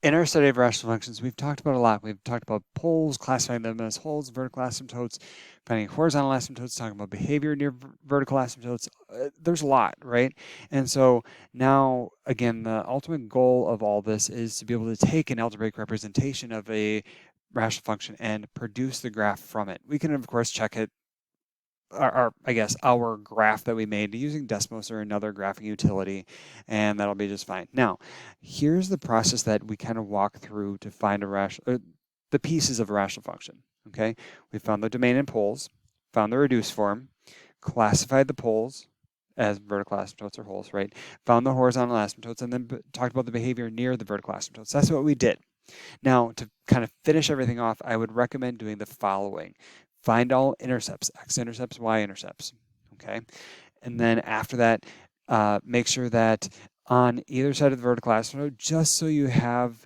In our study of rational functions, we've talked about a lot. We've talked about poles, classifying them as holes, vertical asymptotes, finding horizontal asymptotes, talking about behavior near vertical asymptotes. There's a lot, right? And so now, again, the ultimate goal of all this is to be able to take an algebraic representation of a rational function and produce the graph from it. We can, of course, check it I guess, our graph that we made using Desmos or another graphing utility, and that'll be just fine. Now, here's the process that we kind of walk through to find the pieces of a rational function. Okay, we found the domain and poles, found the reduced form, classified the poles as vertical asymptotes or holes, right? Found the horizontal asymptotes, and then talked about the behavior near the vertical asymptotes. That's what we did. Now, to kind of finish everything off, I would recommend doing the following. Find all intercepts, x-intercepts, y-intercepts, okay? And then after that, make sure that on either side of the vertical asymptote, just so you have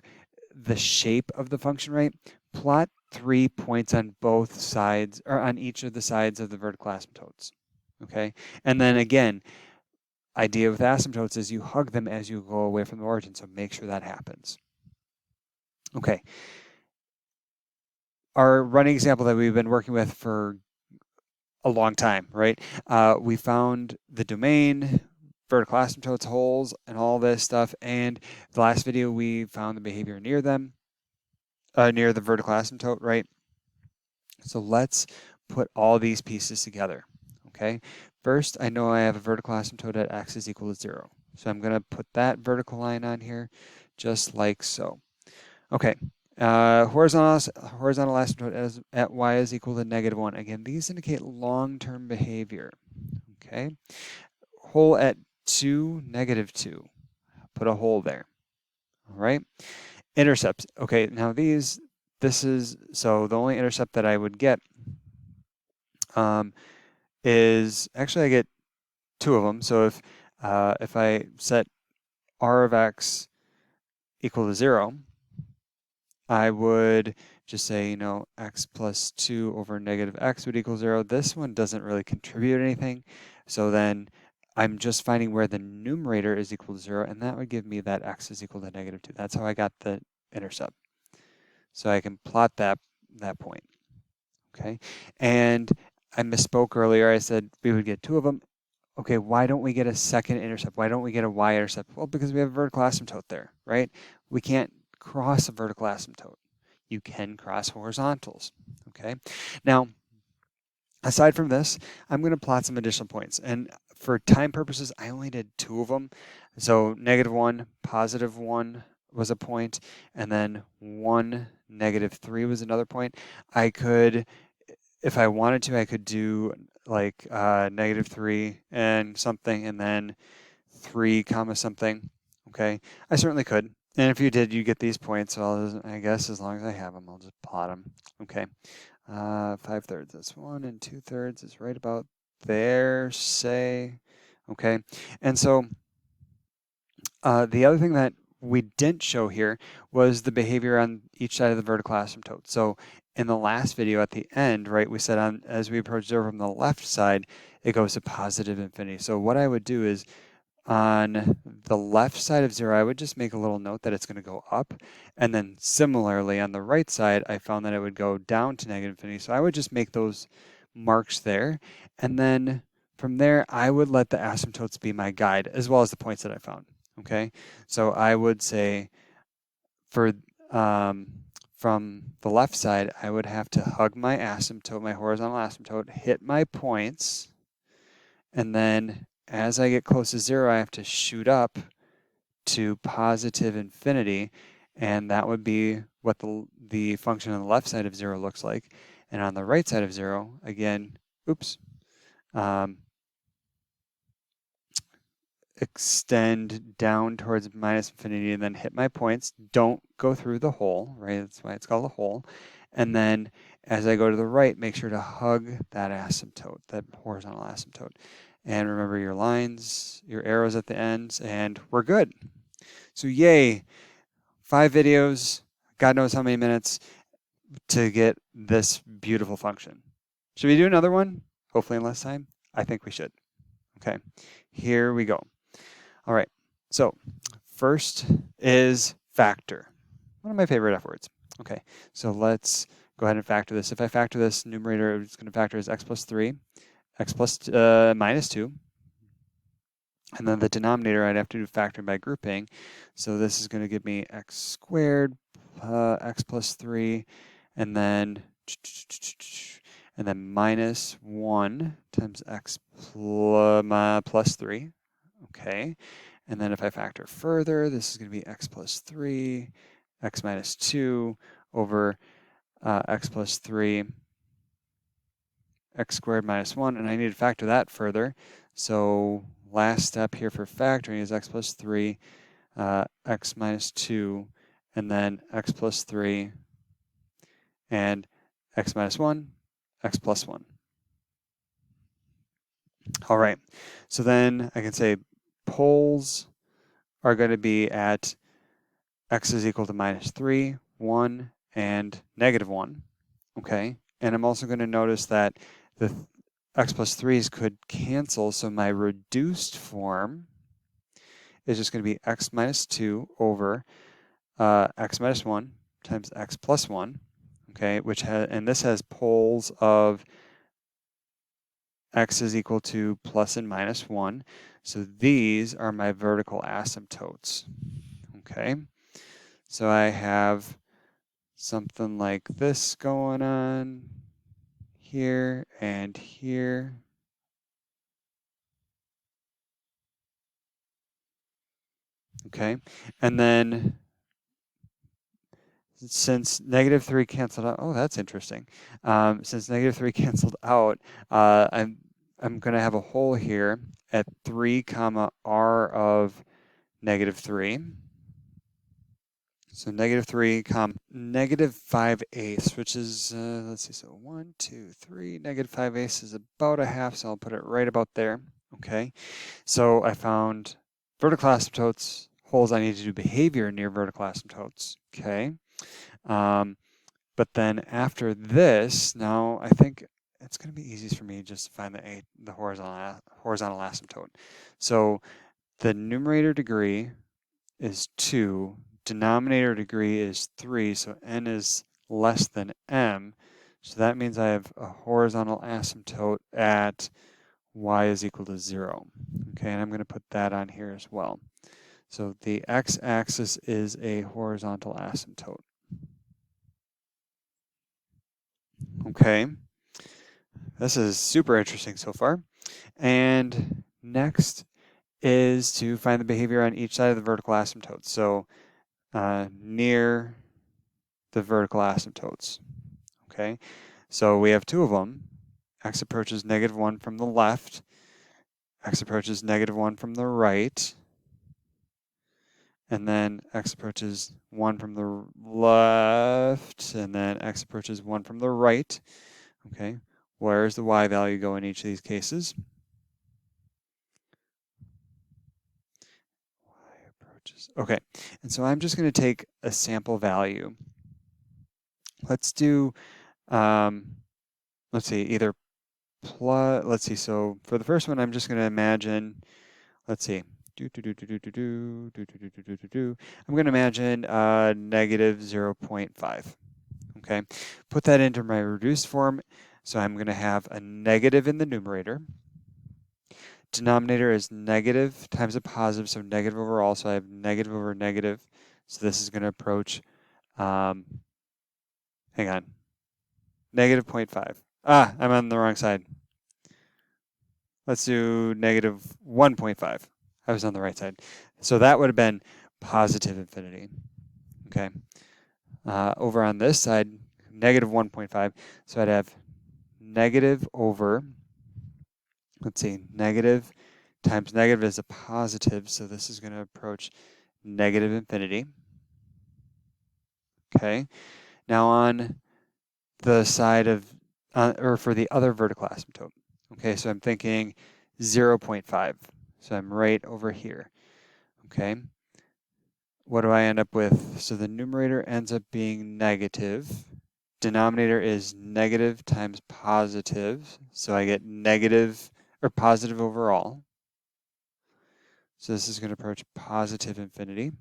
the shape of the function right, plot 3 points on both sides, or on each of the sides of the vertical asymptotes, okay? And then again, idea with asymptotes is you hug them as you go away from the origin, so make sure that happens. Okay, our running example that we've been working with for a long time, right? We found the domain, vertical asymptotes, holes, and all this stuff. And the last video, we found the behavior near them, near the vertical asymptote, right? So let's put all these pieces together, okay? First, I know I have a vertical asymptote at x is equal to 0. So I'm going to put that vertical line on here just like so. Okay, horizontal asymptote at y is equal to -1. Again, these indicate long-term behavior. Okay, hole at 2, -2. Put a hole there. All right, intercepts. Okay, now this is, so the only intercept that I would get is, actually I get 2 of them. So if I set r of x equal to 0, I would just say, you know, x plus 2 over -x would equal 0. This one doesn't really contribute anything. So then I'm just finding where the numerator is equal to 0, and that would give me that x is equal to -2. That's how I got the intercept. So I can plot that point, okay? And I misspoke earlier. I said we would get 2 of them. Okay, why don't we get a second intercept? Why don't we get a y-intercept? Well, because we have a vertical asymptote there, right? We can't cross a vertical asymptote. You can cross horizontals, okay? Now, aside from this, I'm going to plot some additional points. And for time purposes, I only did 2 of them. So -1, +1 was a point, and then 1, -3 was another point. I could, if I wanted to, I could do like -3 and something, and then 3 comma something, okay? I certainly could. And if you did, you get these points. So I guess as long as I have them, I'll just plot them, okay? 5/3 is 1 and 2/3 is right about there, say, okay? And so the other thing that we didn't show here was the behavior on each side of the vertical asymptote. So in the last video at the end, right, we said as we approach 0 from the left side, it goes to positive infinity. So what I would do is on the left side of 0, I would just make a little note that it's going to go up. And then similarly on the right side, I found that it would go down to -infinity. So I would just make those marks there. And then from there, I would let the asymptotes be my guide, as well as the points that I found. Okay, so I would say for from the left side, I would have to hug my asymptote, my horizontal asymptote, hit my points, and then as I get close to 0, I have to shoot up to positive infinity, and that would be what the function on the left side of 0 looks like. And on the right side of 0, again, oops, extend down towards -infinity and then hit my points. Don't go through the hole, right? That's why it's called a hole. And then as I go to the right, make sure to hug that asymptote, that horizontal asymptote. And remember your lines, your arrows at the ends, and we're good. So yay, 5 videos, God knows how many minutes to get this beautiful function. Should we do another one? Hopefully in less time? I think we should. Okay, here we go. All right, so first is factor. One of my favorite F words. Okay, so let's go ahead and factor this. If I factor this, numerator is going to factor as x plus 3, x plus minus 2, and then the denominator I'd have to do factoring by grouping. So this is going to give me x squared, x plus 3, and then minus 1 times x plus 3. Okay, and then if I factor further, this is going to be x plus 3, x minus 2 over x plus 3, x squared minus 1, and I need to factor that further. So last step here for factoring is x plus 3, x minus 2, and then x plus 3, and x minus 1, x plus 1. All right, so then I can say poles are going to be at x is equal to minus 3, 1, and negative 1. Okay, and I'm also going to notice that the x plus 3's could cancel, so my reduced form is just going to be x minus 2 over x minus 1 times x plus 1, okay, and this has poles of x is equal to plus and minus 1. So these are my vertical asymptotes, okay? So I have something like this going on here and here. Okay, and then since negative 3 canceled out, oh, that's interesting. Since negative 3 canceled out, I'm going to have a hole here at 3 comma r of negative 3. So negative 3 comma negative 5/8, which is, let's see, so 1, 2, 3, negative 5/8 is about a half, so I'll put it right about there. Okay, so I found vertical asymptotes, holes I need to do behavior near vertical asymptotes. Okay. But then after this, now I think it's going to be easiest for me just to find the horizontal asymptote. So the numerator degree is 2, denominator degree is 3, so n is less than m. So that means I have a horizontal asymptote at y is equal to 0. Okay, and I'm going to put that on here as well. So the x-axis is a horizontal asymptote. Okay, this is super interesting so far. And next is to find the behavior on each side of the vertical asymptotes. So near the vertical asymptotes. Okay, so we have 2 of them. X approaches negative 1 from the left. X approaches negative 1 from the right. And then x approaches 1 from the left, and then x approaches 1 from the right. Okay, where does the y value go in each of these cases? Y approaches. Okay, and so I'm just going to take a sample value. Let's do, let's see, either plus, let's see, so for the first one, I'm just going to imagine, let's see, I'm going to imagine negative 0.5. Okay, put that into my reduced form. So I'm going to have a negative in the numerator. Denominator is negative times a positive, so negative overall. So I have negative over negative. So this is going to approach, hang on, negative 0.5. Ah, I'm on the wrong side. Let's do negative 1.5. I was on the right side. So that would have been positive infinity. Okay. Over on this side, negative 1.5. So I'd have negative over, let's see, negative times negative is a positive. So this is going to approach negative infinity. Okay. Now on the side of, or for the other vertical asymptote. Okay, so I'm thinking 0.5. So I'm right over here. Okay. What do I end up with? So the numerator ends up being negative. Denominator is negative times positive. So I get negative or positive overall. So this is going to approach positive infinity.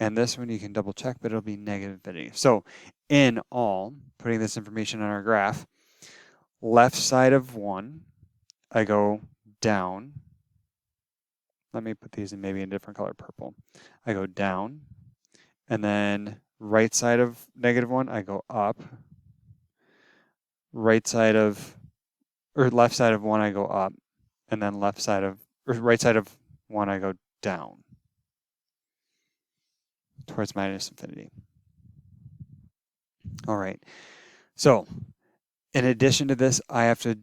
And this one you can double check, but it'll be negative infinity. So in all, putting this information on our graph, left side of 1, I go down. Let me put these in maybe a different color, purple. I go down. And then right side of -1, I go up. Right side of, or left side of 1, I go up. And then left side of, or right side of 1, I go down towards minus infinity. All right. So in addition to this, I have to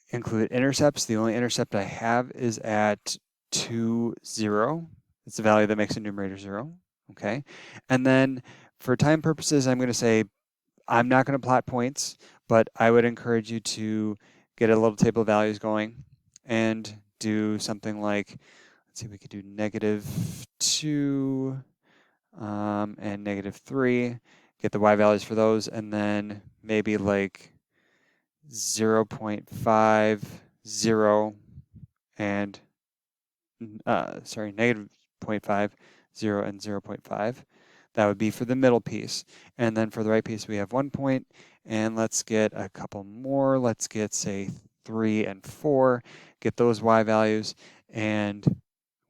include intercepts. The only intercept I have is at 2, 0. It's the value that makes the numerator 0. Okay. And then for time purposes, I'm going to say I'm not going to plot points, but I would encourage you to get a little table of values going and do something like, let's see, we could do -2 and -3, get the y values for those, and then maybe like 0.5, 0, and -0.5, 0, and 0.5. That would be for the middle piece. And then for the right piece, we have 1 point. And let's get a couple more. Let's get, say, 3 and 4. Get those y values. And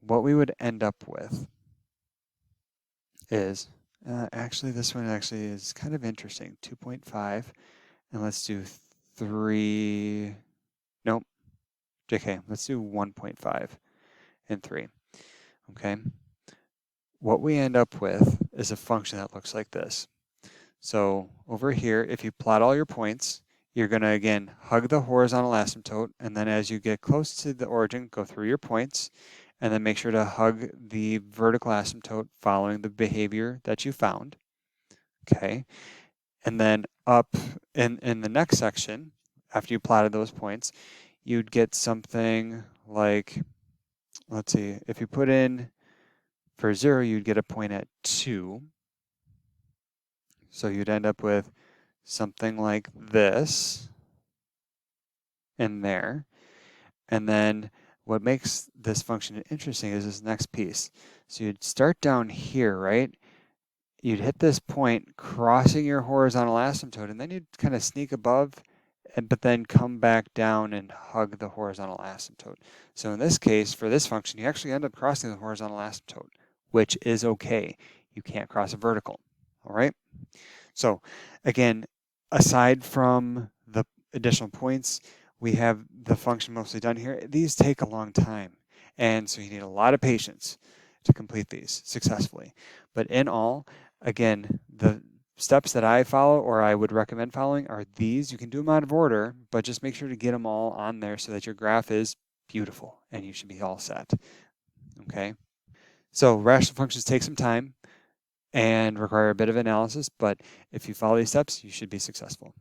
what we would end up with is, actually, this one actually is kind of interesting. 2.5. And let's do 3. Nope. JK. Let's do 1.5 and 3. Okay. What we end up with is a function that looks like this. So over here, if you plot all your points, you're going to, again, hug the horizontal asymptote, and then as you get close to the origin, go through your points, and then make sure to hug the vertical asymptote following the behavior that you found. Okay, and then up in the next section, after you plotted those points, you'd get something like, let's see, if you put in for 0, you'd get a point at 2. So you'd end up with something like this in there. And then what makes this function interesting is this next piece. So you'd start down here, right? You'd hit this point crossing your horizontal asymptote, and then you'd kind of sneak above, but then come back down and hug the horizontal asymptote. So in this case, for this function, you actually end up crossing the horizontal asymptote, which is okay. You can't cross a vertical, all right? So again, aside from the additional points, we have the function mostly done here. These take a long time, and so you need a lot of patience to complete these successfully. But in all, again, the steps that I follow or I would recommend following are these. You can do them out of order, but just make sure to get them all on there so that your graph is beautiful and you should be all set. Okay? So rational functions take some time and require a bit of analysis, but if you follow these steps, you should be successful.